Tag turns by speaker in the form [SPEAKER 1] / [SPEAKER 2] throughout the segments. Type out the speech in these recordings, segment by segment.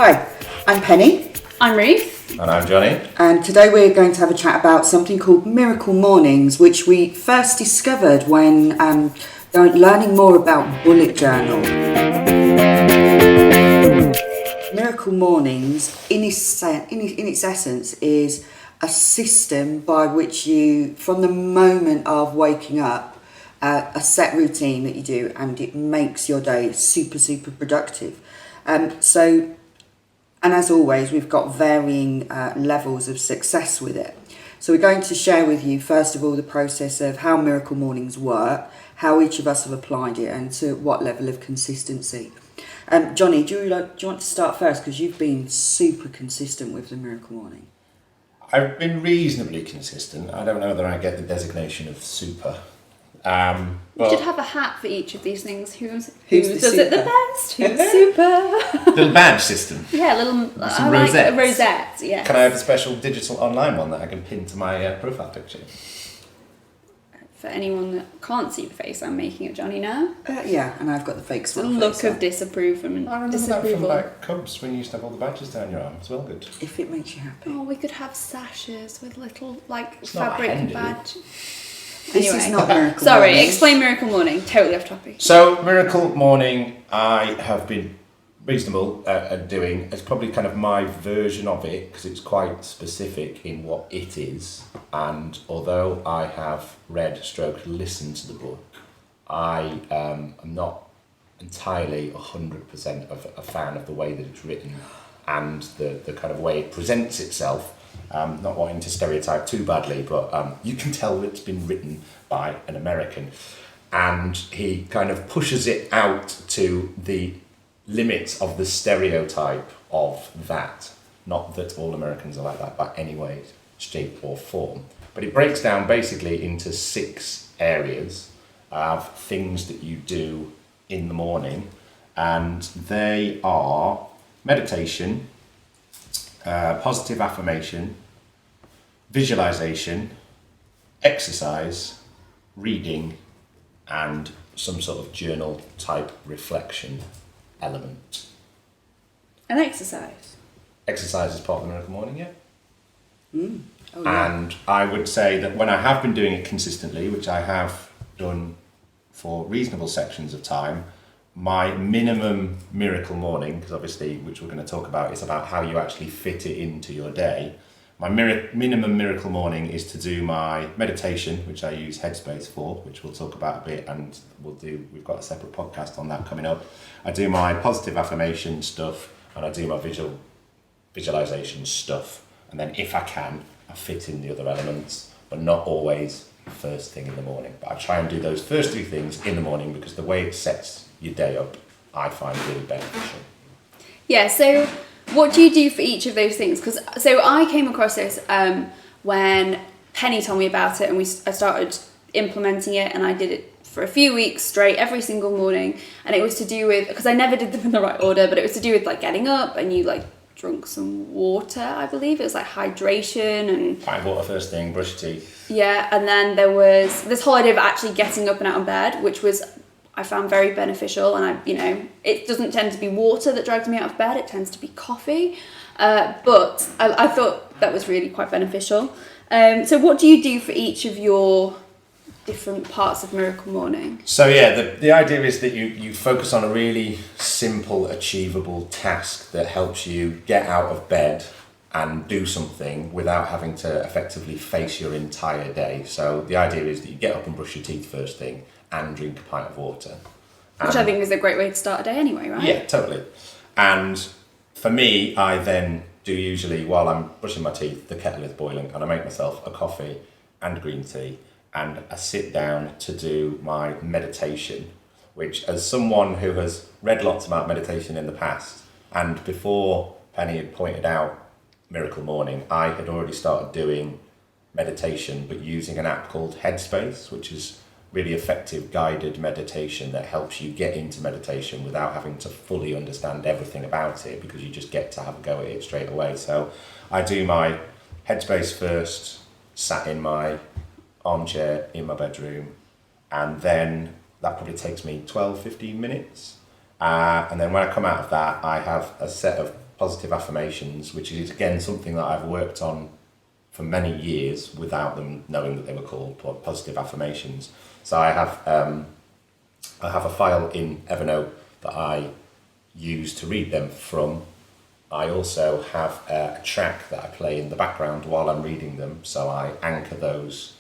[SPEAKER 1] Hi, I'm Penny.
[SPEAKER 2] I'm Ruth.
[SPEAKER 3] And I'm Johnny.
[SPEAKER 1] And today we're going to have a chat about something called Miracle Mornings, which we first discovered when learning more about bullet journal. Miracle Mornings, in its essence, is a system by which you, from the moment of waking up, a set routine that you do, and it makes your day super, super productive. And as always, we've got varying levels of success with it. So we're going to share with you, first of all, the process of how Miracle Mornings work, how each of us have applied it, and to what level of consistency. Johnny, do you want to start first? Because you've been super consistent with the Miracle Morning.
[SPEAKER 3] I've been reasonably consistent. I don't know whether I get the designation of super.
[SPEAKER 2] We should have a hat for each of these things. Who does
[SPEAKER 1] super?
[SPEAKER 2] it the best? Who's super?
[SPEAKER 3] Little badge system.
[SPEAKER 2] Yeah, little
[SPEAKER 3] Some
[SPEAKER 2] like
[SPEAKER 3] rosettes.
[SPEAKER 2] a rosette. Yeah.
[SPEAKER 3] Can I have a special digital online one that I can pin to my profile picture?
[SPEAKER 2] For anyone that can't see the face, I'm making it Johnny now.
[SPEAKER 1] Yeah, and I've got the fake
[SPEAKER 2] It's a
[SPEAKER 1] smile
[SPEAKER 2] look
[SPEAKER 1] face
[SPEAKER 2] of
[SPEAKER 1] on.
[SPEAKER 2] disapproval.
[SPEAKER 3] I remember that from like Cubs when you used to have all the badges down your arm. It's well good.
[SPEAKER 1] If it makes you happy.
[SPEAKER 2] Oh, we could have sashes with little
[SPEAKER 3] It's not
[SPEAKER 2] fabric
[SPEAKER 3] handy.
[SPEAKER 2] badge.
[SPEAKER 1] This
[SPEAKER 2] Anyway.
[SPEAKER 1] is not Miracle
[SPEAKER 2] Sorry,
[SPEAKER 1] Morning.
[SPEAKER 2] explain Miracle Morning. Totally off topic.
[SPEAKER 3] So, Miracle Morning, I have been reasonable at doing. It's probably kind of my version of it because it's quite specific in what it is. And although I have read / listened to the book, I am not entirely 100% of a fan of the way that it's written and the kind of way it presents itself. Not wanting to stereotype too badly, but you can tell it's been written by an American. And he kind of pushes it out to the limits of the stereotype of that. Not that all Americans are like that by any way, shape or form. But it breaks down basically into 6 areas of things that you do in the morning. And they are meditation, positive affirmation, visualization, exercise, reading, and some sort of journal type reflection element.
[SPEAKER 2] An exercise.
[SPEAKER 3] Exercise is part of the Miracle Morning, yeah?
[SPEAKER 1] Oh, yeah.
[SPEAKER 3] And I would say that when I have been doing it consistently, which I have done for reasonable sections of time, my minimum Miracle Morning, because obviously, which we're going to talk about, is about how you actually fit it into your day. My minimum Miracle Morning is to do my meditation, which I use Headspace for, which we'll talk about a bit, and we've got a separate podcast on that coming up. I do my positive affirmation stuff, and I do my visualization stuff. And then if I can, I fit in the other elements, but not always first thing in the morning. But I try and do those first 3 things in the morning because the way it sets your day up, I find really beneficial.
[SPEAKER 2] Yeah, so what do you do for each of those things? So I came across this when Penny told me about it, and I started implementing it, and I did it for a few weeks straight every single morning. And it was to do with, because I never did them in the right order, but it was to do with like getting up and you like drunk some water, I believe. It was like hydration and
[SPEAKER 3] Pint of water first thing, brush your teeth.
[SPEAKER 2] yeah, and then there was this whole idea of actually getting up and out of bed, which was I found very beneficial. And it doesn't tend to be water that drags me out of bed; it tends to be coffee. But I thought that was really quite beneficial. So, what do you do for each of your different parts of Miracle Morning?
[SPEAKER 3] So yeah, the idea is that you focus on a really simple, achievable task that helps you get out of bed and do something without having to effectively face your entire day. So the idea is that you get up and brush your teeth first thing and drink a pint of water.
[SPEAKER 2] Which I think is a great way to start a day anyway, right?
[SPEAKER 3] Yeah, totally. And for me, I then do usually, while I'm brushing my teeth, the kettle is boiling and I make myself a coffee and green tea. And I sit down to do my meditation, which as someone who has read lots about meditation in the past, and before Penny had pointed out Miracle Morning, I had already started doing meditation, but using an app called Headspace, which is really effective guided meditation that helps you get into meditation without having to fully understand everything about it, because you just get to have a go at it straight away. So I do my Headspace first, sat in my armchair in my bedroom, and then that probably takes me 12-15 minutes, and then when I come out of that, I have a set of positive affirmations, which is again something that I've worked on for many years without them knowing that they were called positive affirmations. So I have a file in Evernote that I use to read them from. I also have a track that I play in the background while I'm reading them, so I anchor those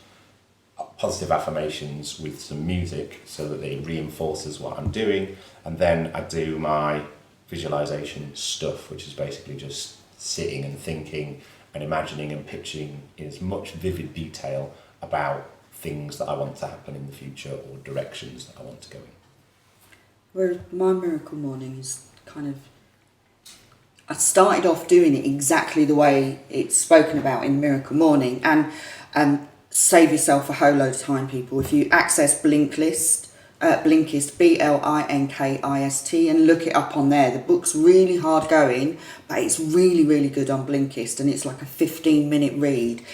[SPEAKER 3] positive affirmations with some music so that it reinforces what I'm doing, and then I do my visualization stuff, which is basically just sitting and thinking and imagining and picturing in as much vivid detail about things that I want to happen in the future or directions that I want to go in.
[SPEAKER 1] Whereas my miracle morning is kind of, I started off doing it exactly the way it's spoken about in Miracle Morning, and save yourself a whole load of time, people. If you access Blinkist, Blinkist, and look it up on there. The book's really hard going, but it's really, really good on Blinkist, and it's like a 15-minute read.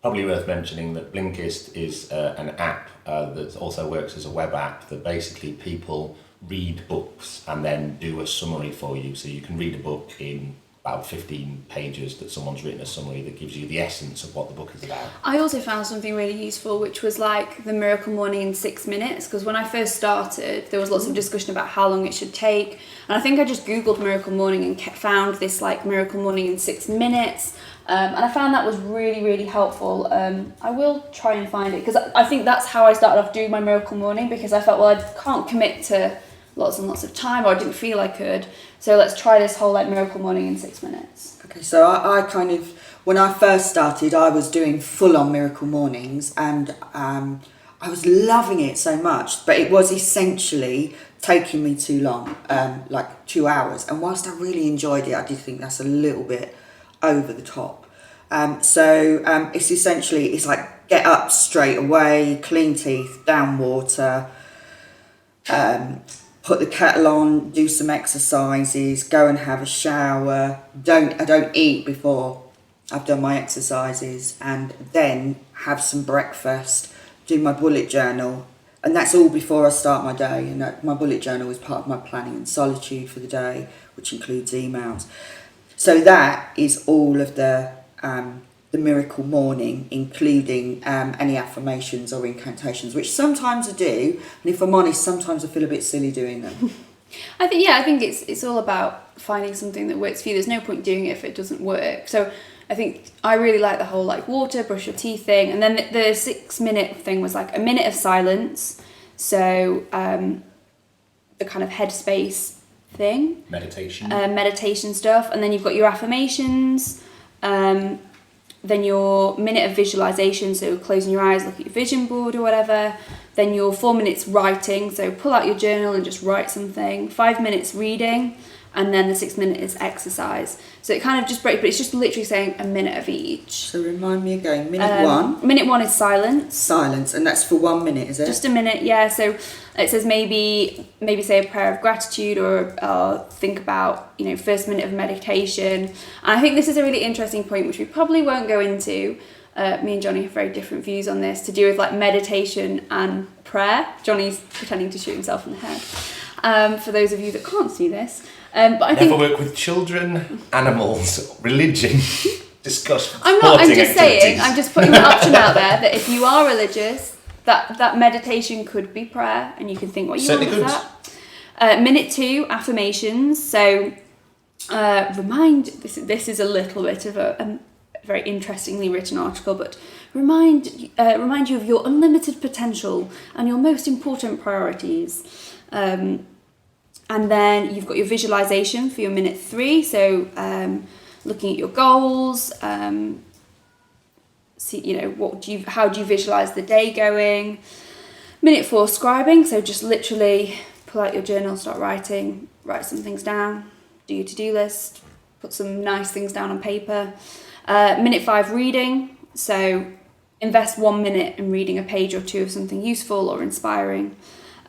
[SPEAKER 3] Probably worth mentioning that Blinkist is an app that also works as a web app that basically people read books and then do a summary for you. So you can read a book in about 15 pages that someone's written a summary that gives you the essence of what the book is about.
[SPEAKER 2] I also found something really useful, which was like the Miracle Morning in 6 minutes, because when I first started, there was lots of discussion about how long it should take. And I think I just Googled Miracle Morning and found this like Miracle Morning in 6 minutes. And I found that was really, really helpful. I will try and find it, because I think that's how I started off doing my Miracle Morning, because I felt, well, I can't commit to lots and lots of time, or I didn't feel I could. So let's try this whole like Miracle Morning in 6 minutes.
[SPEAKER 1] Okay, so I kind of, when I first started, I was doing full-on Miracle Mornings, and I was loving it so much, but it was essentially taking me too long, like 2 hours. And whilst I really enjoyed it, I did think that's a little bit over the top. It's essentially, it's like get up straight away, clean teeth, down water, put the kettle on, do some exercises, go and have a shower. I don't eat before I've done my exercises, and then have some breakfast, do my bullet journal, and that's all before I start my day. And my bullet journal is part of my planning and solitude for the day, which includes emails. So that is all of the Miracle Morning, including any affirmations or incantations, which sometimes I do, and if I'm honest, sometimes I feel a bit silly doing them.
[SPEAKER 2] I think it's all about finding something that works for you. There's no point doing it if it doesn't work. So I think I really like the whole like water, brush your teeth thing, and then the 6 minute thing was like a minute of silence. So the kind of headspace thing, meditation stuff, and then you've got your affirmations. Then your minute of visualization, so closing your eyes, look at your vision board or whatever. Then your 4 minutes writing, so pull out your journal and just write something. 5 minutes reading, and then the 6 minute is exercise. So it kind of just breaks, but it's just literally saying a minute of each.
[SPEAKER 1] So remind me again, minute one.
[SPEAKER 2] Minute one is silence.
[SPEAKER 1] Silence, and that's for 1 minute, is it?
[SPEAKER 2] Just a minute, yeah. So it says maybe say a prayer of gratitude, or think about, first minute of meditation. And I think this is a really interesting point, which we probably won't go into. Me and Johnny have very different views on this, to do with like meditation and prayer. Johnny's pretending to shoot himself in the head. For those of you that can't see this. But I
[SPEAKER 3] Never work with children, animals, religion, discuss
[SPEAKER 2] I'm just saying, I'm just putting the option out there that if you are religious, that meditation could be prayer, and you can think what you want with that. Minute 2, affirmations. So this is a little bit of a very interestingly written article, but remind you of your unlimited potential and your most important priorities. And then you've got your visualization for your minute 3. So looking at your goals, see, how do you visualize the day going? Minute 4, scribing. So just literally pull out your journal, start writing, write some things down, do your to-do list, put some nice things down on paper. Minute 5, reading. So invest 1 minute in reading a page or 2 of something useful or inspiring.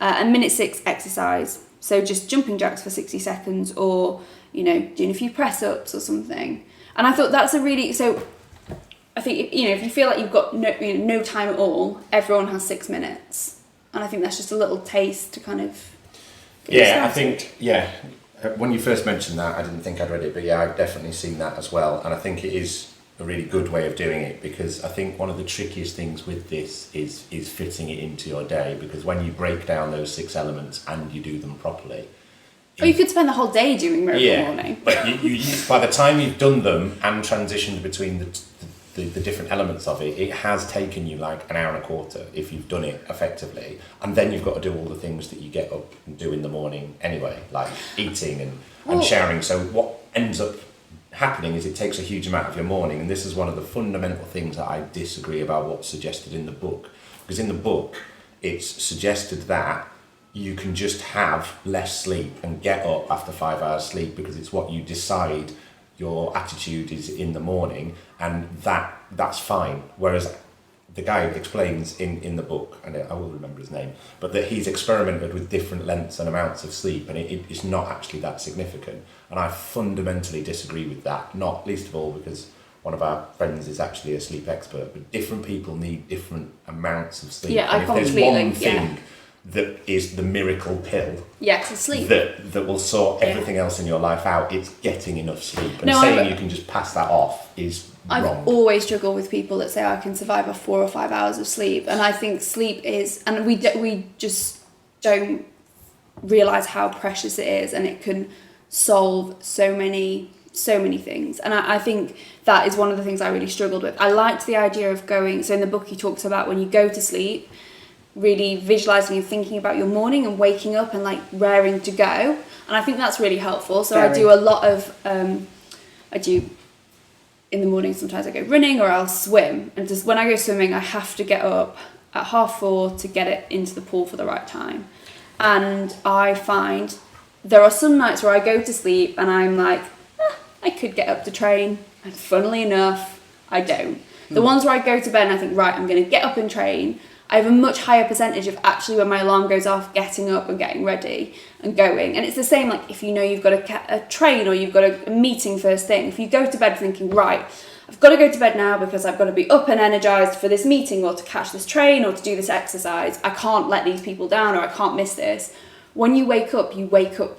[SPEAKER 2] And minute 6, exercise. So just jumping jacks for 60 seconds, or, doing a few press-ups or something. And I thought that's I think, if you feel like you've got no time at all, everyone has 6 minutes. And I think that's just a little taste to kind of...
[SPEAKER 3] I think, when you first mentioned that, I didn't think I'd read it, but yeah, I've definitely seen that as well. And I think it is a really good way of doing it, because I think one of the trickiest things with this is fitting it into your day, because when you break down those 6 elements and you do them properly.
[SPEAKER 2] Or you could spend the whole day doing Miracle Morning.
[SPEAKER 3] But you by the time you've done them and transitioned between the different elements of it, it has taken you like an hour and a quarter if you've done it effectively. And then you've got to do all the things that you get up and do in the morning anyway, like eating and showering. So what ends up happening is it takes a huge amount of your morning. And this is one of the fundamental things that I disagree about what's suggested in the book. Because in the book, it's suggested that you can just have less sleep and get up after 5 hours sleep, because it's what you decide your attitude is in the morning, and that's fine. Whereas the guy explains in the book, and I will remember his name, but that he's experimented with different lengths and amounts of sleep, and it's not actually that significant. And I fundamentally disagree with that, not least of all because one of our friends is actually a sleep expert, but different people need different amounts of sleep.
[SPEAKER 2] Yeah,
[SPEAKER 3] and if there's one thing
[SPEAKER 2] yeah.
[SPEAKER 3] that is the miracle pill,
[SPEAKER 2] to sleep,
[SPEAKER 3] that will sort everything else in your life out, it's getting enough sleep. And you can just pass that off is wrong.
[SPEAKER 2] I've always struggled with people that say I can survive off 4 or 5 hours of sleep, and I think sleep is, and we just don't realise how precious it is, and it can solve so many things. And I think that is one of the things I really struggled with. I liked the idea of going, so in the book he talks about when you go to sleep, really visualizing and thinking about your morning and waking up and like raring to go, and I think that's really helpful. So I do a lot of I do in the morning, sometimes I go running or I'll swim, and just when I go swimming I have to get up at 4:30 to get it into the pool for the right time. And I find there are some nights where I go to sleep and I'm like, I could get up to train, and funnily enough I don't. The ones where I go to bed and I think, right, I'm going to get up and train, I have a much higher percentage of actually when my alarm goes off, getting up and getting ready and going. And it's the same, like if you know you've got a train or you've got a meeting first thing, if you go to bed thinking, right, I've got to go to bed now because I've got to be up and energised for this meeting or to catch this train or to do this exercise, I can't let these people down or I can't miss this. When you wake up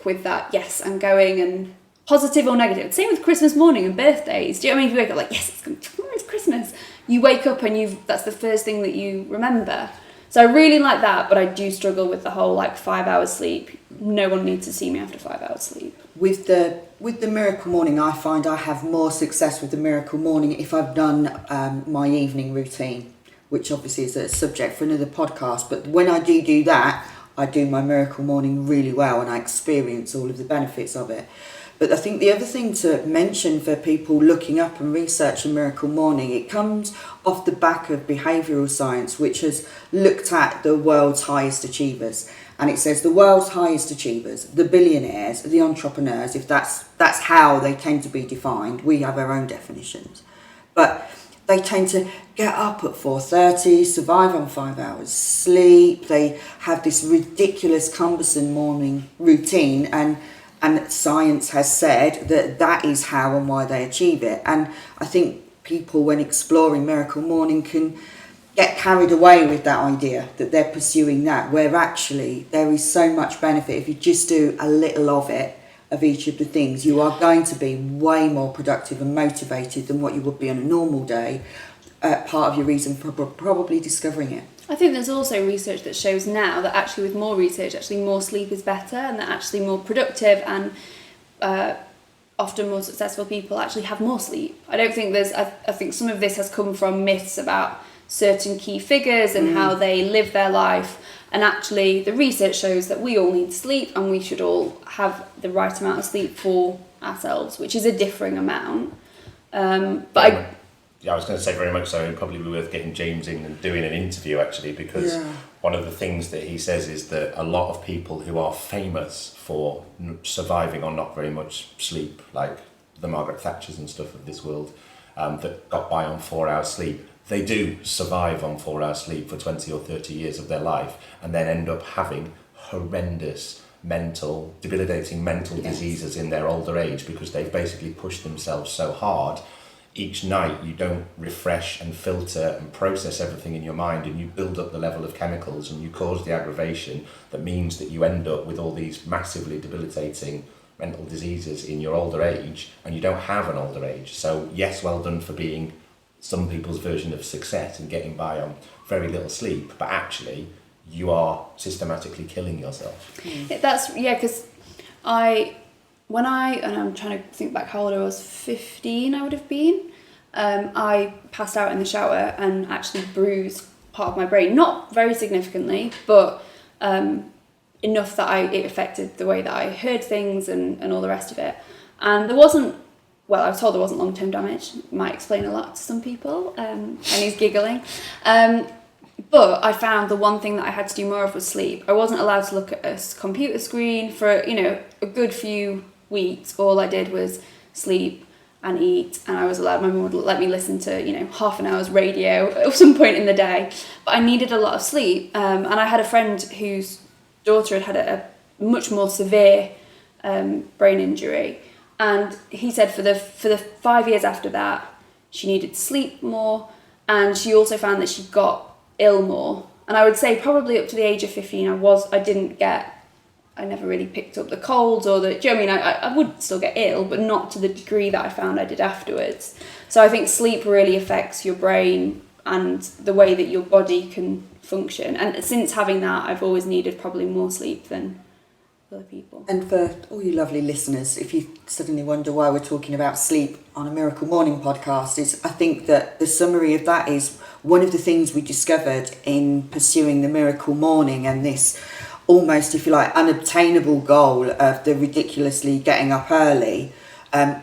[SPEAKER 2] with that, yes, I'm going, and positive or negative. Same with Christmas morning and birthdays. Do you know what I mean? If you wake up like, yes, it's Christmas. You wake up and that's the first thing that you remember. So I really like that, but I do struggle with the whole like 5 hours sleep. No one needs to see me after 5 hours sleep.
[SPEAKER 1] With the Miracle Morning, I find I have more success with the Miracle Morning if I've done my evening routine, which obviously is a subject for another podcast. But when I do that, I do my Miracle Morning really well, and I experience all of the benefits of it. But I think the other thing to mention for people looking up and researching Miracle Morning, it comes off the back of behavioural science, which has looked at the world's highest achievers. And it says the world's highest achievers, the billionaires, the entrepreneurs, if that's how they tend to be defined. We have our own definitions. But they tend to get up at 4:30, survive on 5 hours sleep. They have this ridiculous, cumbersome morning routine, and science has said that is how and why they achieve it. And I think people, when exploring Miracle Morning, can get carried away with that idea that they're pursuing that, where actually there is so much benefit. If you just do a little of it, of each of the things, you are going to be way more productive and motivated than what you would be on a normal day. Part of your reason for probably discovering it.
[SPEAKER 2] I think there's also research that shows now that actually with more research, actually more sleep is better, and that actually more productive and often more successful people actually have more sleep. I don't think I think some of this has come from myths about certain key figures and how they live their life, and actually the research shows that we all need sleep and we should all have the right amount of sleep for ourselves, which is a differing amount.
[SPEAKER 3] I was going to say very much so. It'd probably be worth getting James in and doing an interview, actually, because one of the things that he says is that a lot of people who are famous for surviving on not very much sleep, like the Margaret Thatchers and stuff of this world, that got by on 4 hours sleep, they do survive on 4 hours sleep for 20 or 30 years of their life, and then end up having horrendous debilitating mental diseases in their older age, because they've basically pushed themselves so hard. Each night you don't refresh and filter and process everything in your mind, and you build up the level of chemicals and you cause the aggravation that means that you end up with all these massively debilitating mental diseases in your older age, and you don't have an older age. So yes, well done for being some people's version of success and getting by on very little sleep, but actually you are systematically killing yourself.
[SPEAKER 2] That's, because and I'm trying to think back how old I was, 15 I would have been, I passed out in the shower and actually bruised part of my brain, not very significantly, but enough that it affected the way that I heard things and all the rest of it. And there wasn't, well, I was told there wasn't long-term damage. Might explain a lot to some people, and he's giggling. But I found the one thing that I had to do more of was sleep. I wasn't allowed to look at a computer screen for, a good few weeks. All I did was sleep and eat, and I was allowed, my mum would let me listen to, half an hour's radio at some point in the day. But I needed a lot of sleep, and I had a friend whose daughter had a much more severe brain injury, and he said for the 5 years after that, she needed to sleep more, and she also found that she got ill more. And I would say probably up to the age of 15, I never really picked up the colds or the, do you know what I mean? I would still get ill, but not to the degree that I found I did afterwards. So I think sleep really affects your brain and the way that your body can function. And since having that, I've always needed probably more sleep than other people.
[SPEAKER 1] And for all you lovely listeners, if you suddenly wonder why we're talking about sleep on a Miracle Morning podcast, I think that the summary of that is one of the things we discovered in pursuing the Miracle Morning and this almost, if you like, unobtainable goal of the ridiculously getting up early.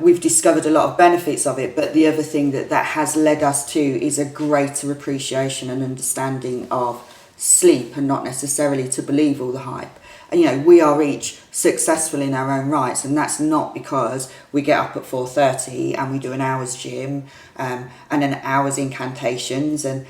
[SPEAKER 1] We've discovered a lot of benefits of it, but the other thing that has led us to is a greater appreciation and understanding of sleep, and not necessarily to believe all the hype. And we are each successful in our own rights, and that's not because we get up at 4:30 and we do an hour's gym and an hour's incantations. And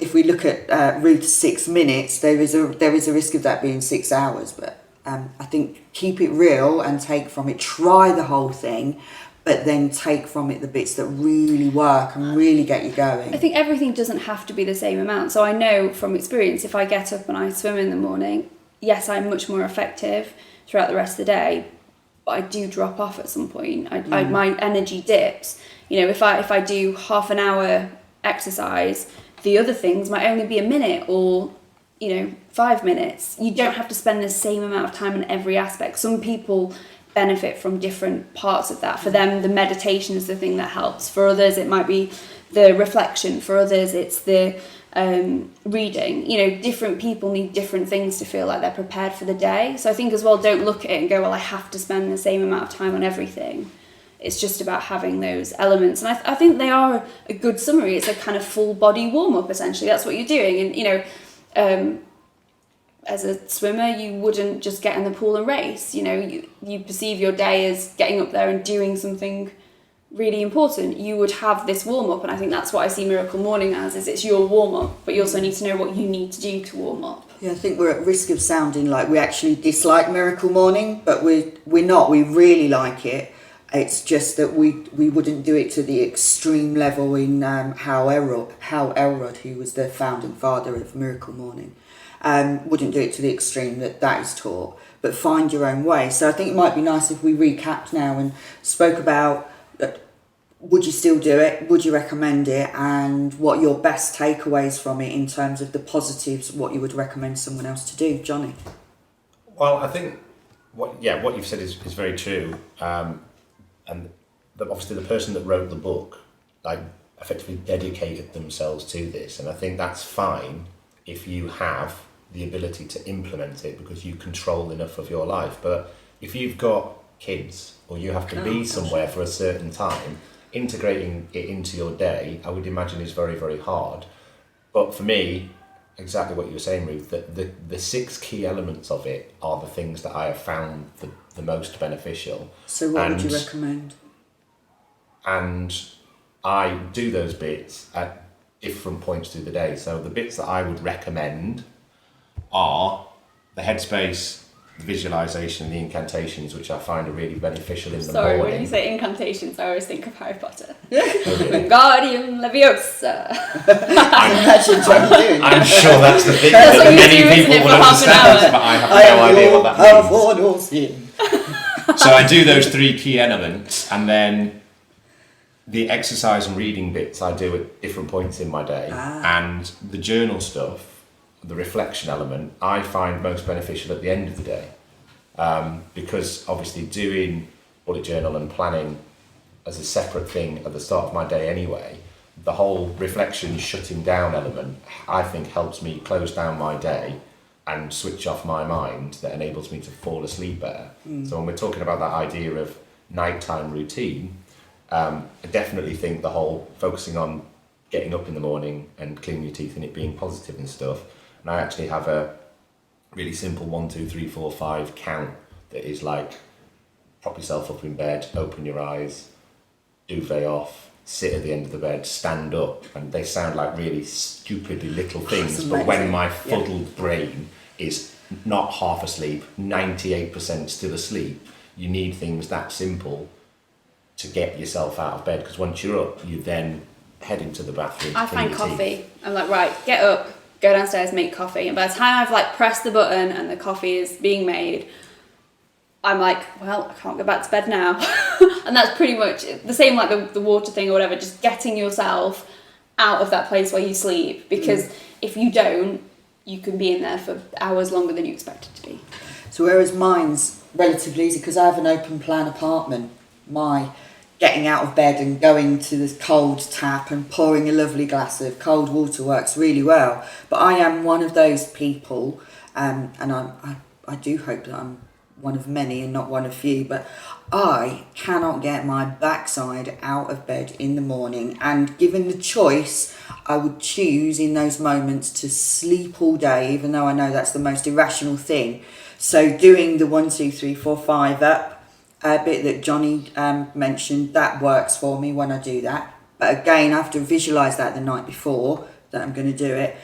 [SPEAKER 1] if we look at Ruth's 6 minutes, there is a risk of that being 6 hours. But I think keep it real and take from it. Try the whole thing, but then take from it the bits that really work and really get you going.
[SPEAKER 2] I think everything doesn't have to be the same amount. So I know from experience, if I get up and I swim in the morning, yes, I'm much more effective throughout the rest of the day, but I do drop off at some point. My energy dips. If I do half an hour exercise, the other things might only be a minute or 5 minutes. You don't have to spend the same amount of time on every aspect. Some people benefit from different parts of that. For them, the meditation is the thing that helps. For others, it might be the reflection. For others, it's the reading. Different people need different things to feel like they're prepared for the day. So I think as well, don't look at it and go, well, I have to spend the same amount of time on everything. It's just about having those elements. And I think they are a good summary. It's a kind of full body warm-up, essentially. That's what you're doing. And, as a swimmer, you wouldn't just get in the pool and race. You perceive your day as getting up there and doing something really important. You would have this warm-up, and I think that's what I see Miracle Morning as, is it's your warm-up, but you also need to know what you need to do to warm up.
[SPEAKER 1] Yeah, I think we're at risk of sounding like we actually dislike Miracle Morning, but we're not. We really like it. It's just that we wouldn't do it to the extreme level in Hal Elrod, who was the founding father of Miracle Morning, wouldn't do it to the extreme that is taught, but find your own way. So I think it might be nice if we recapped now and spoke about would you still do it, would you recommend it, and what your best takeaways from it in terms of the positives, what you would recommend someone else to do. Johnny?
[SPEAKER 3] Well, I think what you've said is very true. And obviously the person that wrote the book effectively dedicated themselves to this, and I think that's fine if you have the ability to implement it because you control enough of your life. But if you've got kids or you have to be somewhere for a certain time, integrating it into your day, I would imagine, is very, very hard. But for me, exactly what you were saying, Ruth, that the 6 key elements of it are the things that I have found the most beneficial.
[SPEAKER 1] So what would you recommend?
[SPEAKER 3] And I do those bits at different points through the day. So the bits that I would recommend are the headspace, the visualization, the incantations, which I find are really beneficial in the morning.
[SPEAKER 2] Sorry, when you say incantations, I always think of Harry Potter. Wingardium Leviosa.
[SPEAKER 3] I'm sure that's the thing
[SPEAKER 2] that's
[SPEAKER 3] that
[SPEAKER 2] what
[SPEAKER 3] many
[SPEAKER 2] you do,
[SPEAKER 3] people
[SPEAKER 2] isn't it,
[SPEAKER 3] will
[SPEAKER 2] for half an
[SPEAKER 3] understand,
[SPEAKER 2] hour?
[SPEAKER 3] but I have no idea what that means. So I do those 3 key elements, and then the exercise and reading bits I do at different points in my day, and the journal stuff, the reflection element, I find most beneficial at the end of the day, because obviously doing bullet journal and planning as a separate thing at the start of my day anyway, the whole reflection shutting down element, I think, helps me close down my day and switch off my mind, that enables me to fall asleep better. So when we're talking about that idea of nighttime routine, I definitely think the whole focusing on getting up in the morning and cleaning your teeth and it being positive and stuff. And I actually have a really simple 1, 2, 3, 4, 5 count that is like, prop yourself up in bed, open your eyes, duvet off, sit at the end of the bed, stand up, and they sound like really stupidly little things, but when my fuddled brain is not half asleep, 98% still asleep, you need things that simple to get yourself out of bed, because once you're up, you then head into the bathroom.
[SPEAKER 2] I find coffee. I'm like, right, get up, go downstairs, make coffee, and by the time I've like pressed the button and the coffee is being made, I'm like, well, I can't go back to bed now. And that's pretty much the same like the water thing or whatever, just getting yourself out of that place where you sleep, because if you don't, you can be in there for hours longer than you expect it to be.
[SPEAKER 1] So whereas mine's relatively easy, because I have an open plan apartment, my getting out of bed and going to this cold tap and pouring a lovely glass of cold water works really well. But I am one of those people, and I do hope that I'm one of many and not one of few, but I cannot get my backside out of bed in the morning, and given the choice, I would choose in those moments to sleep all day, even though I know that's the most irrational thing. So doing the 1, 2, 3, 4, 5 up bit that Johnny mentioned, that works for me when I do that. But again, I have to visualise that the night before that I'm going to do it.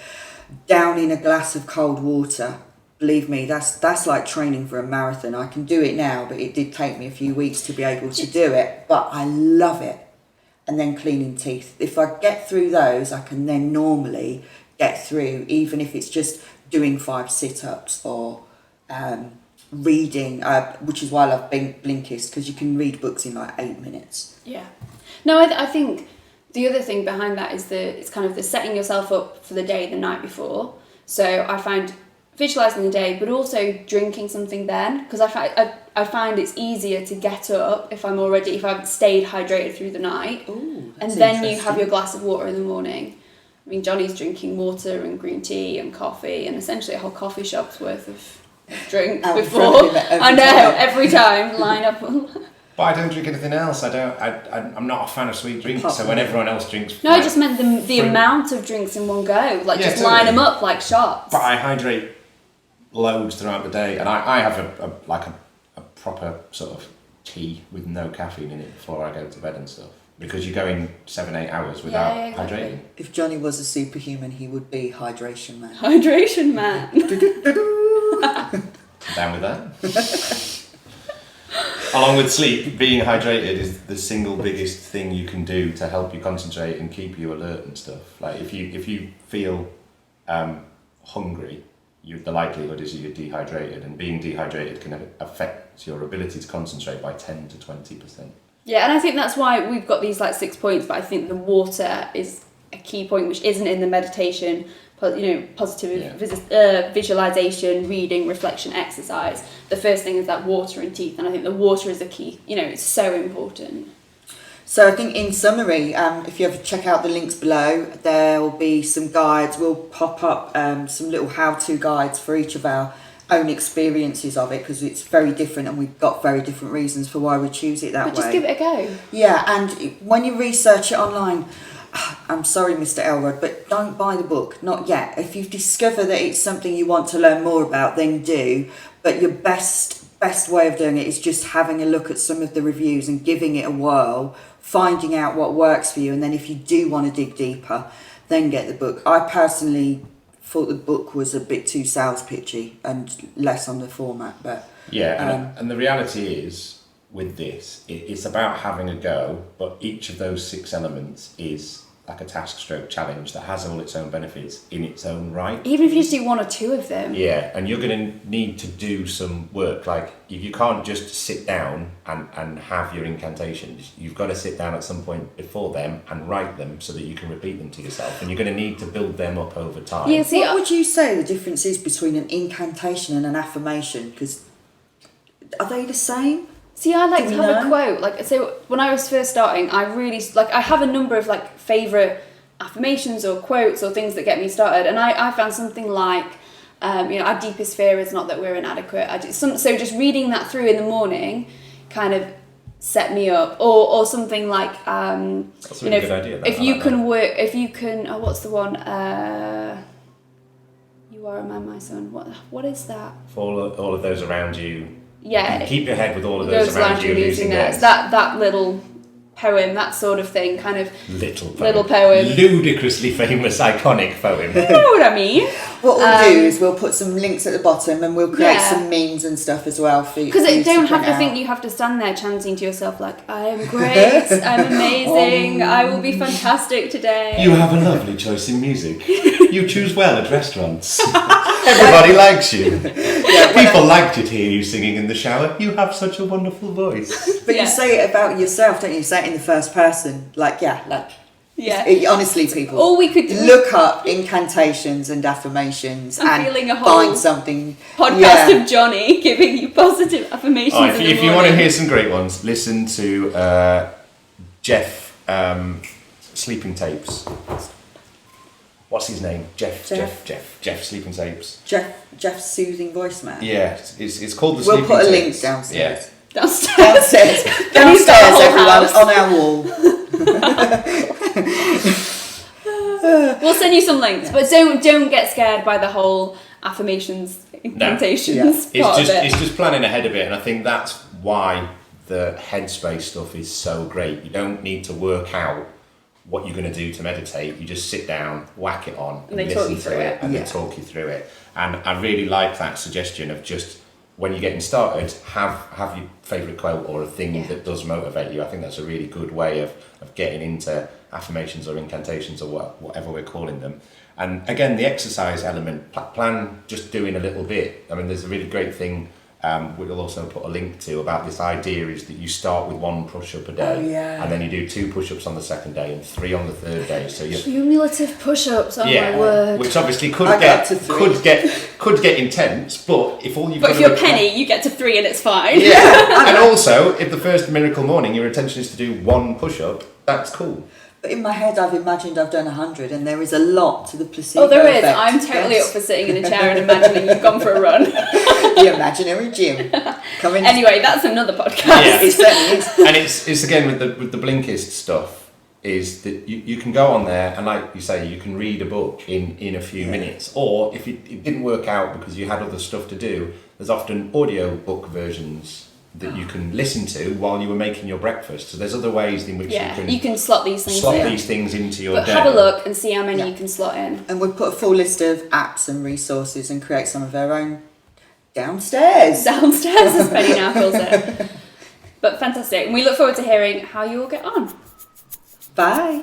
[SPEAKER 1] Down in a glass of cold water, believe me, that's like training for a marathon. I can do it now, but it did take me a few weeks to be able to do it. But I love it. And then cleaning teeth. If I get through those, I can then normally get through, even if it's just doing 5 sit-ups or reading, which is why I love Blinkist, because you can read books in like 8 minutes.
[SPEAKER 2] Yeah. No, I think the other thing behind that is it's kind of the setting yourself up for the day the night before. So I find visualising the day, but also drinking something then, because I find it's easier to get up if I've stayed hydrated through the night.
[SPEAKER 1] Ooh,
[SPEAKER 2] and then you have your glass of water in the morning. I mean, Johnny's drinking water and green tea and coffee and essentially a whole coffee shop's worth of drink before. I know, every time, line up.
[SPEAKER 3] But I don't drink anything else. I'm not a fan of sweet drinks, so when everyone else drinks...
[SPEAKER 2] No, I just meant the amount of drinks in one go. Like, just totally. Line them up like shots.
[SPEAKER 3] But I hydrate loads throughout the day, and I have a proper sort of tea with no caffeine in it before I go to bed and stuff, because you're going 7-8 hours without hydrating.
[SPEAKER 1] If Johnny was a superhuman, he would be hydration man.
[SPEAKER 2] Hydration man.
[SPEAKER 3] Down with that. Along with sleep, being hydrated is the single biggest thing you can do to help you concentrate and keep you alert and stuff. Like if you feel hungry, the likelihood is you're dehydrated, and being dehydrated can affect your ability to concentrate by 10 to 20%.
[SPEAKER 2] Yeah, and I think that's why we've got these like 6 points, but I think the water is a key point, which isn't in the meditation, positive visualization, reading, reflection, exercise. The first thing is that water and teeth, and I think the water is the key. It's so important.
[SPEAKER 1] So I think in summary, if you ever check out the links below, there will be some guides. We'll pop up some little how-to guides for each of our own experiences of it, because it's very different and we've got very different reasons for why we choose it that way.
[SPEAKER 2] But just give it a go.
[SPEAKER 1] Yeah, and when you research it online, I'm sorry, Mr. Elrod, but don't buy the book, not yet. If you discover that it's something you want to learn more about, then do. But your best way of doing it is just having a look at some of the reviews and giving it a whirl, finding out what works for you, and then if you do want to dig deeper, then get the book. I personally thought the book was a bit too sales pitchy and less on the format, but
[SPEAKER 3] and the reality is with this, it's about having a go, but each of those 6 elements is like a task stroke challenge that has all its own benefits in its own right.
[SPEAKER 2] Even if you just do 1 or 2 of them.
[SPEAKER 3] Yeah, and you're going to need to do some work. Like, you can't just sit down and have your incantations. You've got to sit down at some point before them and write them so that you can repeat them to yourself. And you're going to need to build them up over time.
[SPEAKER 2] Yeah, see,
[SPEAKER 1] what would you say the difference is between an incantation and an affirmation? Because are they the same?
[SPEAKER 2] See, I like to
[SPEAKER 1] Do we
[SPEAKER 2] have a
[SPEAKER 1] know?
[SPEAKER 2] quote. Like, so when I was first starting, I really I have a number of like favourite affirmations or quotes or things that get me started, and I found something like, our deepest fear is not that we're inadequate. So just reading that through in the morning, kind of set me up, or something like,
[SPEAKER 3] That's a really good idea.
[SPEAKER 2] If you can work, if you can, what's the one? You are a man, my son. What is that?
[SPEAKER 3] For all of those around you.
[SPEAKER 2] Yeah.
[SPEAKER 3] Keep your head with all of those around you losing theirs.
[SPEAKER 2] That little poem, that sort of thing, kind of
[SPEAKER 3] little poem. Ludicrously famous, iconic poem.
[SPEAKER 2] You know what I mean?
[SPEAKER 1] What we'll do is we'll put some links at the bottom, and we'll create
[SPEAKER 2] Yeah.
[SPEAKER 1] some memes and stuff as well for you.
[SPEAKER 2] Because you don't have to
[SPEAKER 1] print
[SPEAKER 2] think
[SPEAKER 1] out.
[SPEAKER 2] you have to stand there chanting to yourself like, I am great, I'm amazing, I will be fantastic today.
[SPEAKER 3] You have a lovely choice in music. You choose well at restaurants. Everybody likes you. People like to hear you singing in the shower. You have such a wonderful voice.
[SPEAKER 1] But
[SPEAKER 2] Yeah.
[SPEAKER 1] you say it about yourself, don't you? You say it in the first person. Honestly, people.
[SPEAKER 2] All we could do
[SPEAKER 1] Look up incantations and affirmations
[SPEAKER 2] I'm
[SPEAKER 1] and
[SPEAKER 2] feeling a whole
[SPEAKER 1] find something.
[SPEAKER 2] podcast of Johnny giving you positive affirmations in the
[SPEAKER 3] if you want to
[SPEAKER 2] morning.
[SPEAKER 3] hear some great ones, listen to Jeff Sleeping Tapes. What's his name? Jeff Sleeping Tapes.
[SPEAKER 1] Jeff's soothing voice, man.
[SPEAKER 3] Yeah, it's called the
[SPEAKER 1] We'll
[SPEAKER 3] Sleeping
[SPEAKER 1] put a link
[SPEAKER 3] Tapes.
[SPEAKER 1] downstairs.
[SPEAKER 2] Downstairs.
[SPEAKER 1] Downstairs,
[SPEAKER 2] And he's got a whole
[SPEAKER 1] everyone,
[SPEAKER 2] house.
[SPEAKER 1] on our wall.
[SPEAKER 2] We'll send you some links, but don't get scared by the whole affirmations, incantations part of it.
[SPEAKER 3] It's just planning ahead a bit, and I think that's why the headspace stuff is so great. You don't need to work out what you're going to do to meditate. You just sit down, whack it on,
[SPEAKER 2] And they
[SPEAKER 3] listen
[SPEAKER 2] talk you
[SPEAKER 3] to
[SPEAKER 2] through it.
[SPEAKER 3] and they talk you through it. And I really like that suggestion of just, when you're getting started, have your favourite quote or a thing that does motivate you. I think that's a really good way of getting into affirmations or incantations or whatever we're calling them. And again, the exercise element, plan just doing a little bit. I mean, there's a really great thing we'll also put a link to about this idea is that you start with 1 push-up a day, and then you do 2 push-ups on the second day and 3 on the third day. So you
[SPEAKER 2] Cumulative push-ups, oh my word.
[SPEAKER 3] which obviously
[SPEAKER 1] I got to 3.
[SPEAKER 3] could get intense, but if all you've
[SPEAKER 2] But
[SPEAKER 3] got
[SPEAKER 2] if
[SPEAKER 3] to
[SPEAKER 2] you're
[SPEAKER 3] look
[SPEAKER 2] Penny, you get to 3 and it's fine.
[SPEAKER 3] yeah, and also if the first miracle morning your intention is to do 1 push-up, that's cool.
[SPEAKER 1] But in my head, I've imagined I've done 100, and there is a lot to the placebo
[SPEAKER 2] Oh, there is.
[SPEAKER 1] effect.
[SPEAKER 2] I'm totally
[SPEAKER 1] Yes.
[SPEAKER 2] up for sitting in a chair and imagining you've gone for a run.
[SPEAKER 1] The imaginary gym. Coming.
[SPEAKER 2] Anyway, that's another podcast.
[SPEAKER 3] Yeah.
[SPEAKER 1] It certainly is.
[SPEAKER 3] And it's again with the Blinkist stuff, is that you can go on there and, like you say, you can read a book in a few minutes, or if it didn't work out because you had other stuff to do, there's often audio book versions that you can listen to while you were making your breakfast. So there's other ways in which
[SPEAKER 2] you can slot these things in.
[SPEAKER 3] these things into your
[SPEAKER 2] But
[SPEAKER 3] day.
[SPEAKER 2] have a look and see how many you can slot in.
[SPEAKER 1] And we'll put a full list of apps and resources and create some of our own downstairs.
[SPEAKER 2] Downstairs, as Penny now calls it. But fantastic. And we look forward to hearing how you all get on.
[SPEAKER 1] Bye.